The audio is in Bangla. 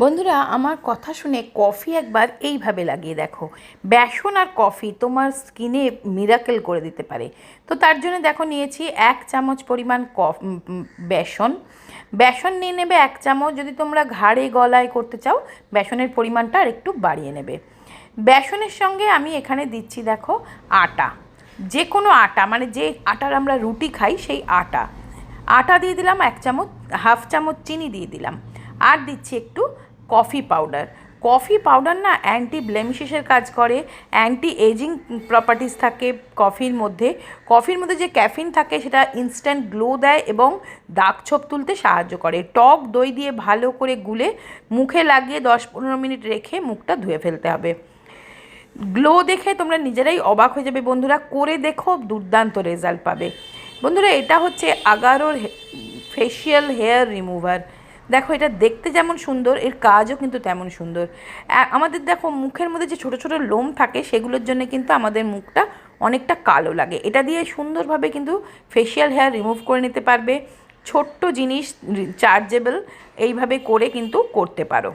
বন্ধুরা, আমার কথা শুনে কফি একবার এইভাবে লাগিয়ে দেখো। বেসন আর কফি তোমার স্কিনে মিরাকেল করে দিতে পারে। তো তার জন্য দেখো নিয়েছি 1 চামচ পরিমাণ বেসন। বেসন নিয়ে নেবে 1 চামচ। যদি তোমরা ঘাড়ে গলায় করতে চাও বেসনের পরিমাণটা আর একটু বাড়িয়ে নেবে। বেসনের সঙ্গে আমি এখানে দিচ্ছি দেখো আটা। যে কোনো আটা, মানে যে আটার আমরা রুটি খাই সেই আটা। আটা দিয়ে দিলাম 1 চামচ, 1/2 চামচ চিনি দিয়ে দিলাম। আর দিচ্ছি একটু কফি পাউডার। কফি পাউডার না অ্যান্টি ব্লেমিশেসের কাজ করে, অ্যান্টি এজিং প্রপার্টিস থাকে কফির মধ্যে যে ক্যাফিন থাকে সেটা ইনস্ট্যান্ট গ্লো দেয় এবং দাগ ছোপ তুলতে সাহায্য করে। টক দই দিয়ে ভালো করে গুলে মুখে লাগিয়ে 10-15 মিনিট রেখে মুখটা ধুয়ে ফেলতে হবে। গ্লো দেখে তোমরা নিজেরাই অবাক হয়ে যাবে বন্ধুরা, করে দেখো, দুর্দান্ত রেজাল্ট পাবে। বন্ধুরা, এটা হচ্ছে আগারোর ফেশিয়াল হেয়ার রিমুভার। দেখো, এটা দেখতে যেমন সুন্দর, এর কাজও কিন্তু তেমন সুন্দর। আমাদের দেখো মুখের মধ্যে যে ছোটো ছোটো লোম থাকে সেগুলোর জন্য কিন্তু আমাদের মুখটা অনেকটা কালো লাগে। এটা দিয়ে সুন্দরভাবে কিন্তু ফেশিয়াল হেয়ার রিমুভ করে নিতে পারবে। ছোট্ট জিনিস, চার্জেবল, এইভাবে করে কিন্তু করতে পারো।